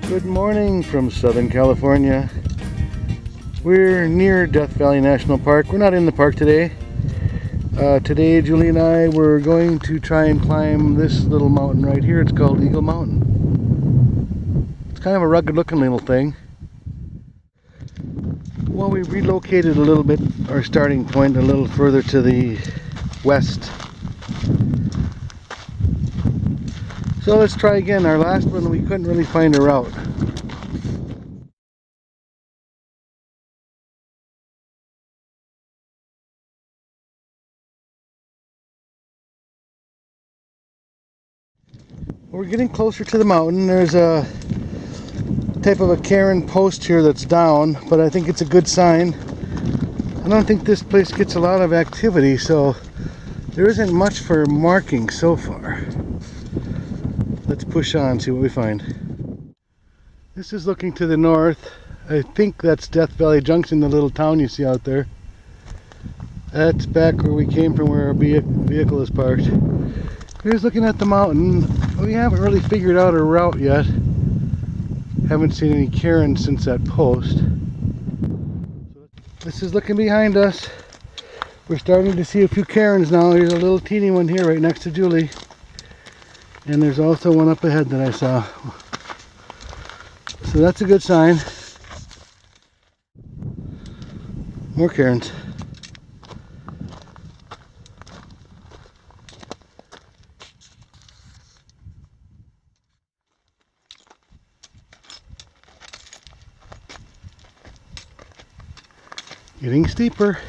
Good morning from Southern California. We're near Death Valley National Park. We're not in the park today. Today Julie and I were going to try and climb this little mountain right here. It's called Eagle Mountain. It's kind of a rugged looking little thing. Well, we relocated a little bit our starting point a little further to the west. So let's try again. Our last one we couldn't really find a route. We're getting closer to the mountain. There's a type of a cairn post here that's down, but I think it's a good sign. I don't think this place gets a lot of activity, so there isn't much for marking so far. Let's push on, see what we find. This is looking to the north. I think that's Death Valley Junction, the little town you see out there. That's back where we came from, where our vehicle is parked. Here's looking at the mountain. We haven't really figured out a route yet. Haven't seen any cairns since that post. This is looking behind us. We're starting to see a few cairns now. Here's a little teeny one here right next to Julie. And there's also one up ahead that I saw. So that's a good sign. More cairns. Getting steeper.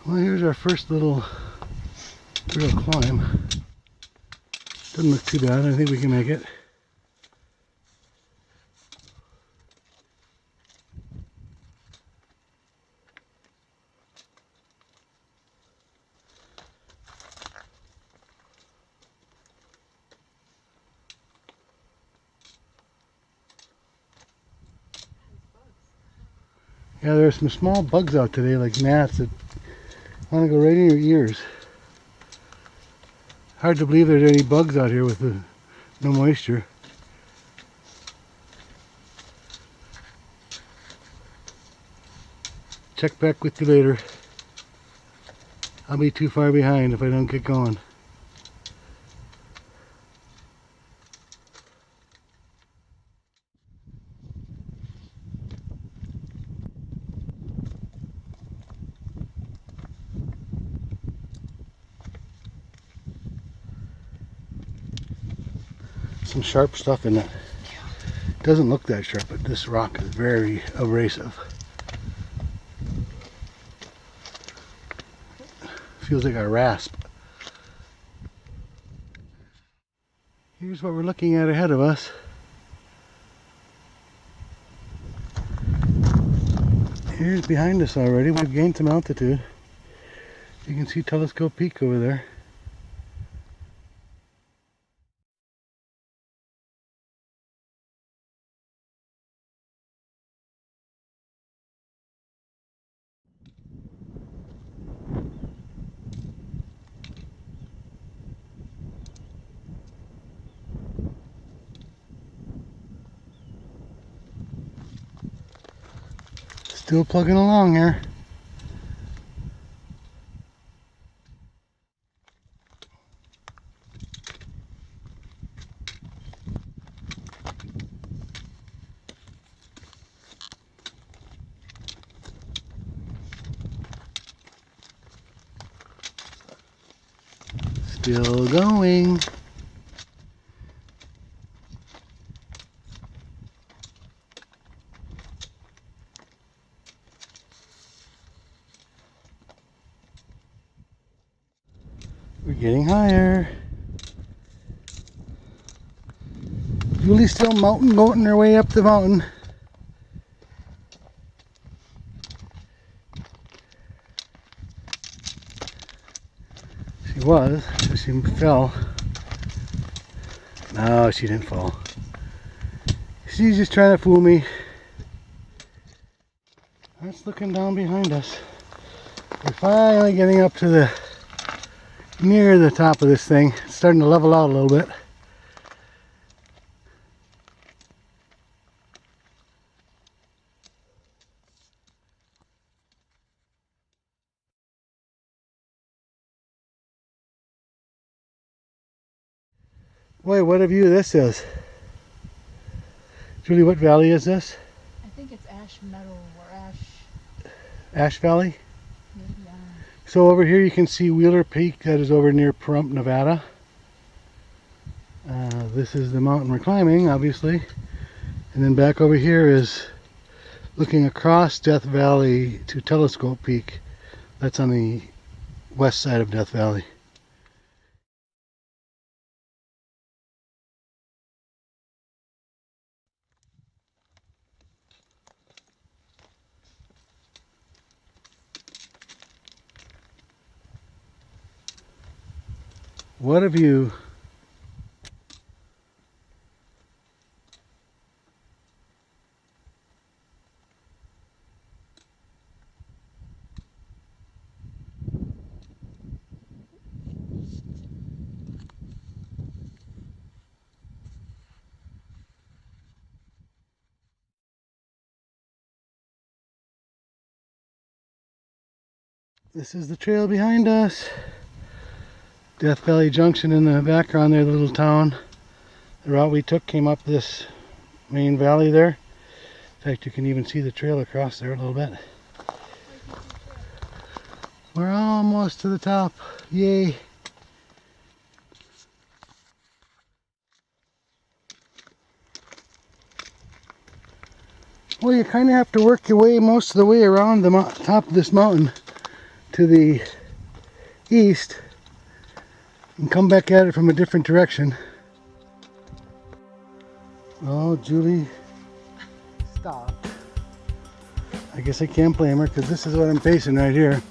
Well, here's our first little real climb. Doesn't look too bad. I think we can make it. Yeah, there's some small bugs out today, like gnats, that want to go right in your ears. Hard to believe there's any bugs out here with no moisture. Check back with you later. I'll be too far behind if I don't get going. Some sharp stuff in it. It doesn't look that sharp, but this rock is very abrasive. Feels like a rasp. Here's what we're looking at ahead of us. Here's behind us already. We've gained some altitude. You can see Telescope Peak over there. Still plugging along here. Still going. We're getting higher. Julie's still mountain goating her way up the mountain. She was, so she fell. No, she didn't fall. She's just trying to fool me. That's looking down behind us. We're finally getting up to the near the top of this thing. It's starting to level out a little bit. Boy, what a view this is. Julie, what valley is this? I think it's Ash Meadow or Ash Valley? Yeah. So over here you can see Wheeler Peak, that is over near Pahrump, Nevada. This is the mountain we're climbing, obviously. And then back over here is looking across Death Valley to Telescope Peak. That's on the west side of Death Valley. What a view. This is the trail behind us. Death Valley Junction in the background there, the little town. The route we took came up this main valley there. In fact, you can even see the trail across there a little bit. We're almost to the top. Yay! Well, you kind of have to work your way most of the way around the top of this mountain to the east and come back at it from a different direction. Well, Julie stopped. I guess I can't blame her because this is what I'm facing right here.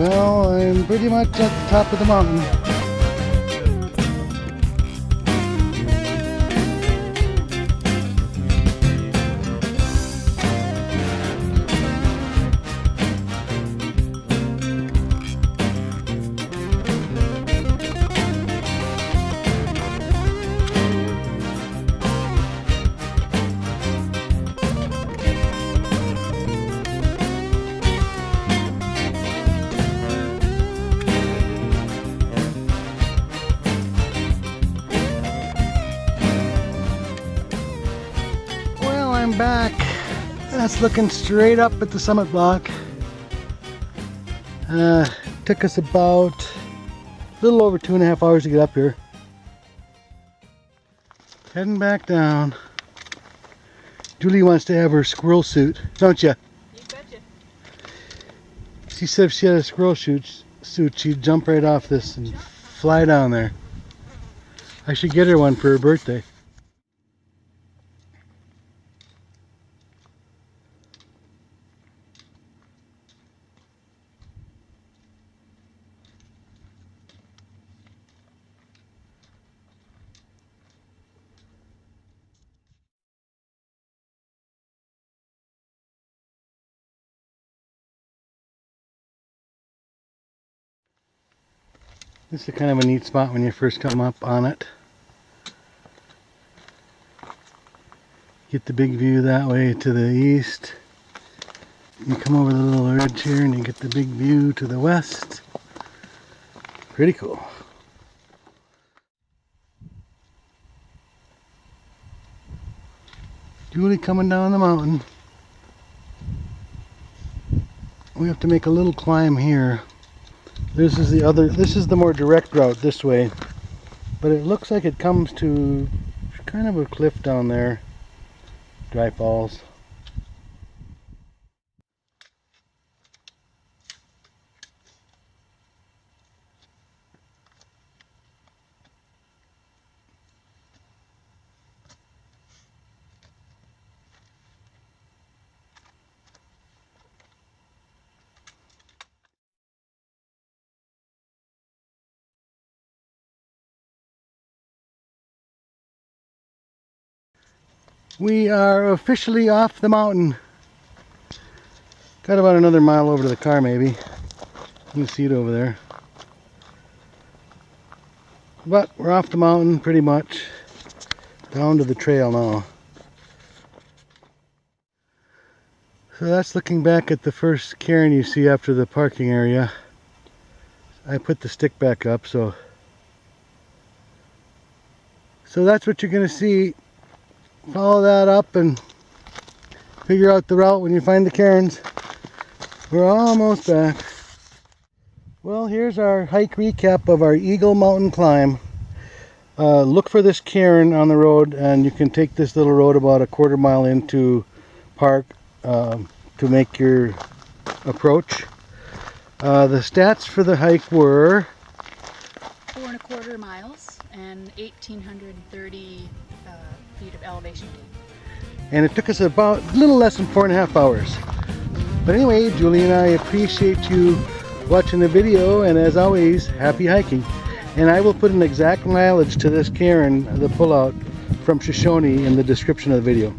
Well, I'm pretty much at the top of the mountain. I'm back. That's looking straight up at the summit block. Took us about a little over 2.5 hours to get up here. Heading back down. Julie wants to have her squirrel suit, don't you? You betcha. She said if she had a squirrel suit, she'd jump right off this and fly down there. I should get her one for her birthday. This is kind of a neat spot when you first come up on it. Get the big view that way to the east. You come over the little ridge here and you get the big view to the west. Pretty cool. Julie coming down the mountain. We have to make a little climb here. This is the more direct route this way, but it looks like it comes to kind of a cliff down there, Dry Falls. We are officially off the mountain. Got about another mile over to the car maybe. You can see it over there. But we're off the mountain pretty much. Down to the trail now. So that's looking back at the first cairn you see after the parking area. I put the stick back up, so that's what you're gonna see. Follow that up and figure out the route when you find the cairns. We're almost back. Well, here's our hike recap of our Eagle Mountain climb. Look for this cairn on the road, and you can take this little road about 1/4 mile into park to make your approach. The stats for the hike were 4.25 miles and 1,830 feet of elevation gain. and it took us about a little less than 4.5 hours. But anyway, Julie and I appreciate you watching the video, and as always, happy hiking. And I will put an exact mileage to this cairn, the pullout from Shoshone, in the description of the video.